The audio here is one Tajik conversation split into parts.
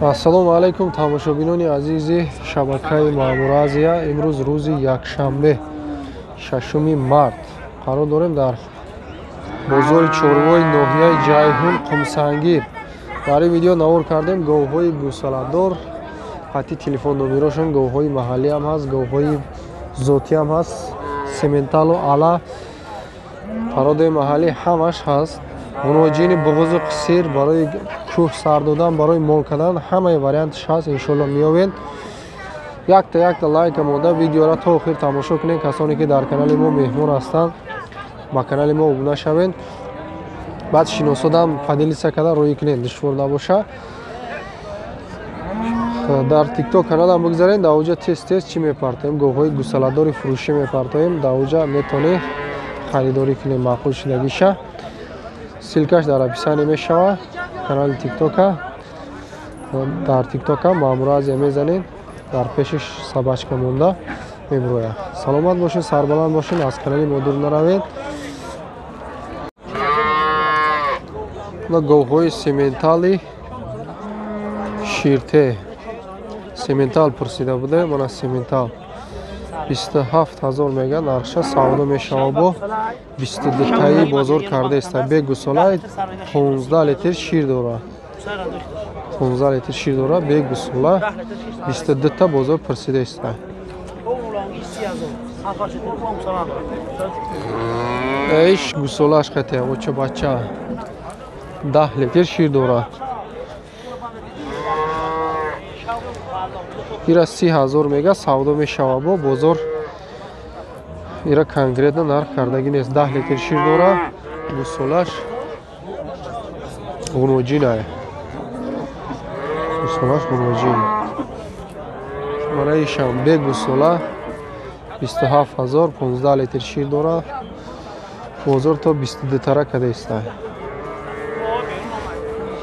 ассалому алайкум тамошобинони азизи шабакаи маъмура азия. имрӯз рӯзи якшанбе 6 март қарор дорем дар бозори чорвои ноҳияи ҷайҳун қумсангир. дар ин видео навор кардем говҳои гӯсаладор, хати телефон номерошон, говҳои маҳаллӣ ҳам ҳаст, говҳои зотӣ ҳам ҳаст, сементалу ала пародаи маҳаллӣ ҳамаш ҳаст. муроҷиини буғузу қисир барои кӯҳ сар додан, барои мол кардан ҳамаи вариантиш ҳаст. иншоалло меёвед. якта лайка мода видеоро то охир тамошо кунед. касоне ки дар канали мо меҳмон ҳастанд, ба канали мо обуна шавед. баъд шиносодам поделиса кардан рӯи кунед, душвор набоша. дар тикток каналам бигзаред. дар оҷа тез чӣ мепартоем, говҳои гӯсаладори фурӯшӣ мепартоем. дар оҷа метавонед харидорӣ кунед маъқул шудагиша. силкаш дар описание мешава. канали тиктока, дар тиктока маъмура азия мезанед, дар пешиш сабачка монда меброяд. саломат бошед, сарбаланд бошед, аз канали мо дур наравед. говҳои сементали ширте, сементал пурсида буде. мана сементал 27000 мега нарша савдо мешава. бо 22 таи бозор кардааст. бе гӯсола 15 литр шир дорад. 15 литр шир дорад. бе гӯсола 22 та бозор пурсидааст. эш гӯсолаш қате оча бача 10 литр шир дорад. ира 30000 мега савдо мешава. бо бозор ира конкретно нарх кардагӣ нест. 10 литр шир дорад. гӯсолаш ғуноҷинае. гӯсолаш ғуноҷин. мана ишам бе гӯсола 27000 15 литр шир дорад. бозор то 22 тара кадааст.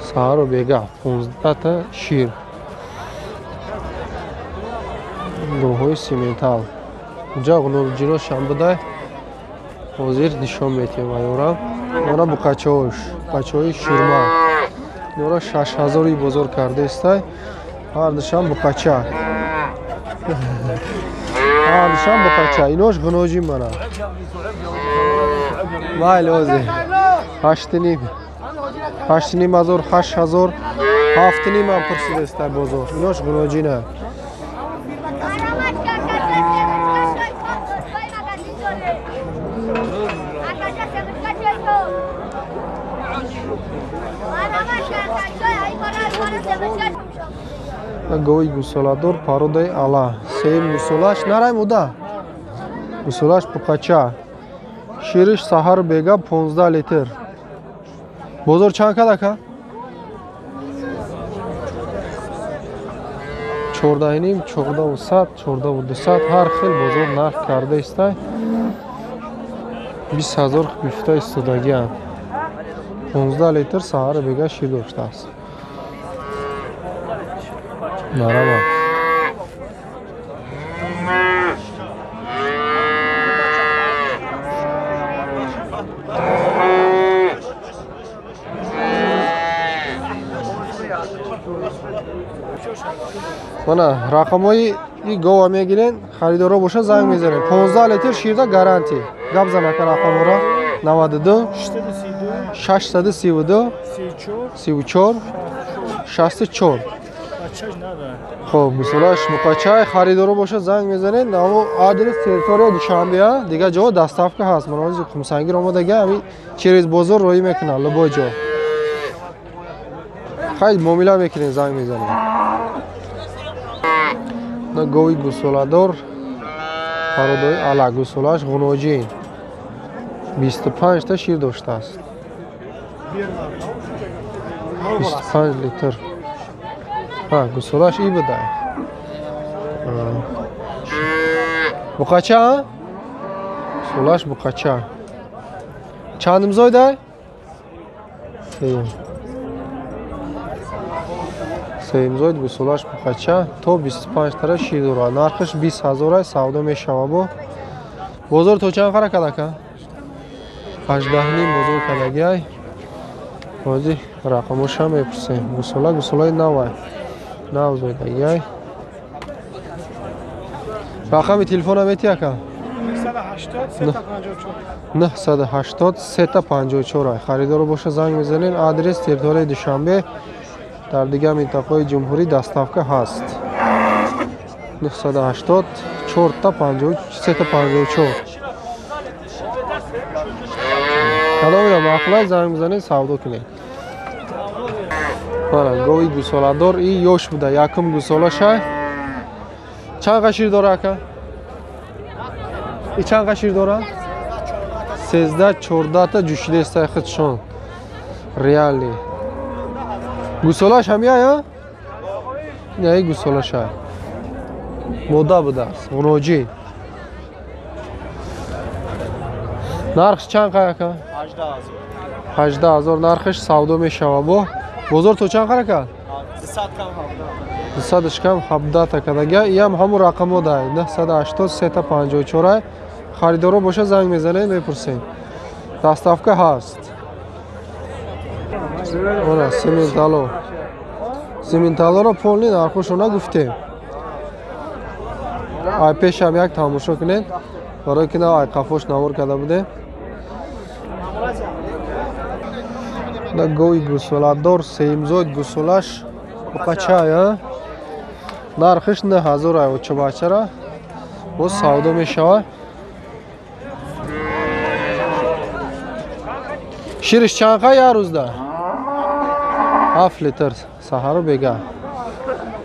саҳаро бега 15 та шир. говҳои сементал ҷа ғуноҷиношам буда ҳозир нишон метиҳем айёрам. мана буқачаош, буқачаои шурма инора 6000 бозор кардааст. ҳардушам буқача, ҳардушам буқача. инош ғуноҷин мана майли ҳозир 8,500 8000 7,500 ҳам пурсидааст бозор. инош ғуноҷина. гови гӯсоладор пародаи ала сеюм гӯсолаш нарай муда. гӯсолаш буқача шириш саҳар бега 15 литр. бозор чанд кадака? 14,500 14,100 14,200 ҳар хел бозор нарх кардааст. 20000 гуфта истодагиам. 15 литр саҳар бега шир доштааст. нарава мана рақамҳои и гова мегирен. харидоро боша занг мезанем. 15 литр ширда гарантӣ. гап занака рақамҳоро 92 632 34 64. хоб гӯсолаш муқачай. харидоро боша занг мезанед. намо адрес территория душанбе. дига ҷо доставка ҳаст. мана ҳозир қумсангир омадаги ҳами через бозор роӣ мекунад. любой ҷо хай муомила мекунед, занг мезанед. на гови гӯсоладор пародаи ала гӯсолаш ғуноҷин 25 та шир доштааст. 25 литр. гӯсолаш и буда. буқача гӯсолаш буқача чанд имзойда? се имзойд гӯсолаш буқача то 25 тара шир дорад. нархиш 20000 савдо мешава. бо бозор то чанд қара кадака? 18,500 бозор кадагиай. ҳозир рақамошам мепурсем. Гусолаи нав зоидагиай. Рақами телефона мети ака? 980 354. Харидоро боша занг мезанен. Адрес территорияи Душанбе дар дигар минтақаҳои ҷумҳурӣ доставка ҳаст. 980 354. Кадомида мақулай занг мезанед савдо кунед. Мана гови гусоладор и ёш буда якум гусолаша. Чанд қашир дора ака? И чанд қашир дора? 13-14 та ҷӯшидаи худшон. Реали. Гусолаш ҳамия я? Не, и гусолаша. Мода будааст. Ғуноҷи. Нархш чанд қа ака? 18000 нархш савдо мешава бо. Бозор то чанд қа ака? 200 кам 17 та кадага. Иам ҳамун рақамо дай. 980 354. Харидоро боша занг мезанед мепурсед. Доставка ҳаст. Она сементало. Сементалоро полни нархошона гуфтем. Ай пешам як тамошо кунед. барои ки на ай қафош навор карда будем. Да гои гусоладор сеимзод гусолаш оқача нархиш 9000 очобачара бо савдо мешава. Шириш чанд қа як рӯзда? 7 литр саҳару бега.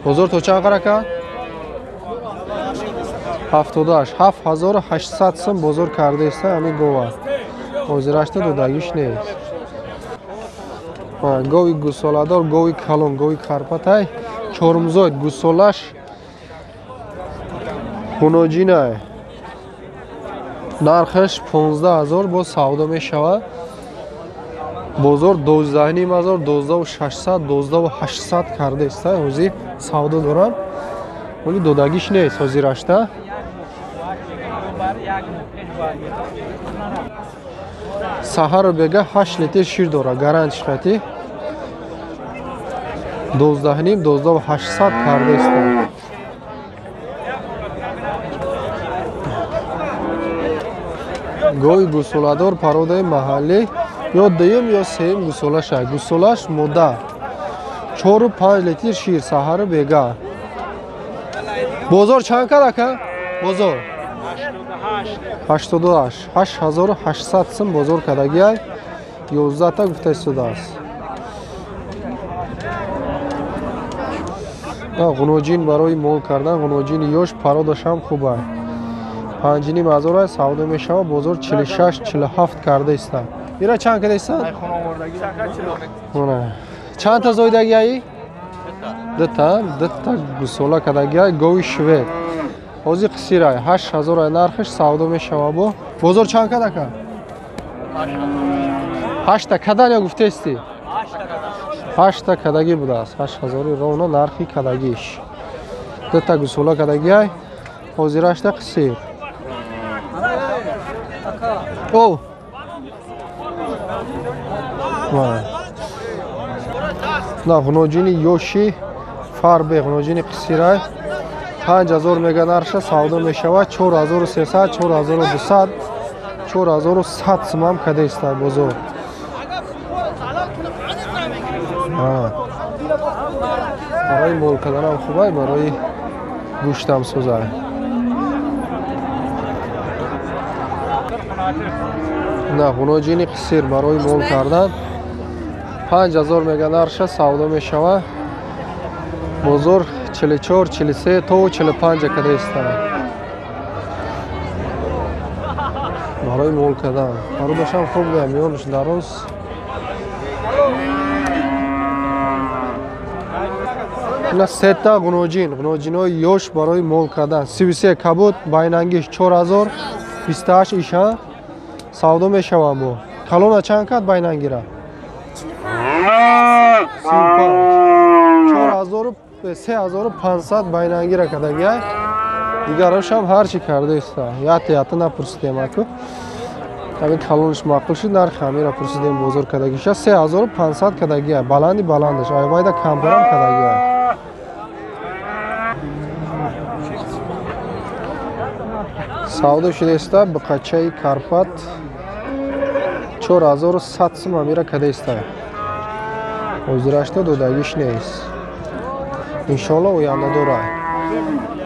Бозор то чанд қа рака? 7800 сум бозор кардаиста ами гова. Ҳозирашта додагиш нест. Гови гусоладор, гови калон, гови карпатай, чормзод гусолаш хуноҷинай. Нархаш 15000 бо савдо мешава. Бозор 12500, 12600, 12800 кардаиста. ҳозир савдо дорам. Вали додагиш нест ҳозирашта. Саҳару бега 8 литр шир дора, гарантиш хати. 12500, 12800 кардаиста. Гои гусоладор пародаи маҳаллӣ ё дуюм ё сеюм гусолаша. Гусолаш мода 4-5 литр шир саҳару бега. Бозор чанд кад ака? Бозор 8800 сум бозор кадагиай. 11 та гуфта истодааст. ғуноҷин барои мол кардан, ғуноҷини ёш пародашам хуба. 5500 савдо мешава. Бозор 46-47 кардаиста. ира чанд кадайста? Чанд та зоидагиаи? Дата гусола кадагиай. Гови швед ҳозир қисирай 8000 нархиш савдо мешава бо. Бозор чанд кад ака? 8 та кадан ё гуфтести? 8 та кадаги будааст. 8000 ровно нархи кадагиш. Дата гусола кадагиай. ҳозирашта қисир. О! На ғуноҷини ёши фарбе, ғуноҷини қисирай 5000 мега нарша савдо мешава. 4300, 4200, 4100 сумам кадайста бозор. барои мол карданам хубай, барои гӯштам сӯзай. На ғуноҷини қисир барои мол кардан 5000 мега нарша савдо мешава. бозор 44, 43 то 45 кадайста. барои мол кардан пародашам хуб дам ёнш дароз. на сета ғуноҷинои ёш барои мол кардан 33 кабуд байнангиш 4000, 28 иша савдо мешава бо. калона чанд кад байнангира? 3500 байнангира кадагиай. дигарошам ҳарчи кардаиста. Ята напурсидем аку. Ҳамин калонаш маъқул шуд, нархи ҳамира пурсидем бозор кадагиша 3500 кадагия. Баланди баландаш. Айвайда камтарам кадагия. Савдо шудеста биқачаи Карпат 4100 сум ҳамира кадеста. Озирашта додагиш нест. Иншоалло оянда дорад.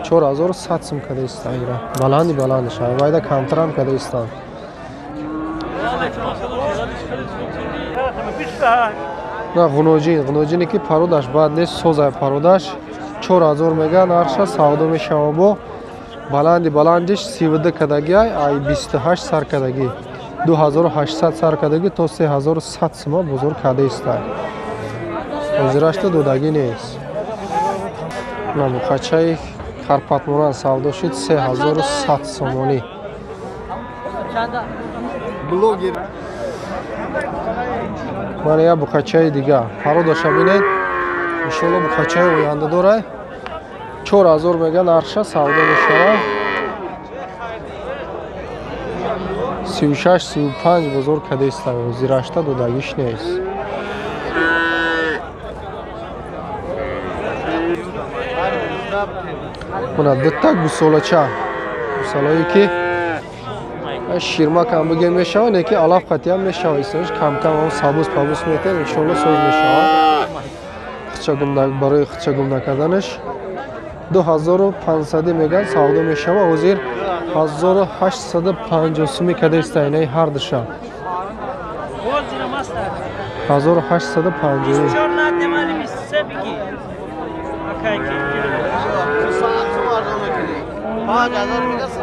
4100 сум кадеста ира. Баланди баландаш. Айвайда камтарам кадеста. На ғуноҷине ки пародаш баъд нест, созай пародаш 4000 меган арша савдо мешава бо баланди баландиш 32 кадагиай, ай 28 сар кадаги. 2800 сар кадаги то 3100 сума бозор кадеста. Озирашта додаги нест. На мухачаи Карпатмуран савдо шуд 3100 сомонӣ. Блогер. Мана я бухачаи дига. Пародаша бинед. Иншоалло бухачаи оянда дорад. 4000 меган арша савдо мешава. 36-35 бозор кадеста. Озирашта додагиш нест. Мана дутак гусолача. Гусолае ки ширма кам бигем мешава, неки алаф қатиям мешава. Исош кам-кам ам сабуз метен, иншоалло соз мешава. Хичагумда барои хичагум накарданаш 2500 меган савдо мешава. Ҳозир 1850 суми кадеста инаи ҳар душа. 1850.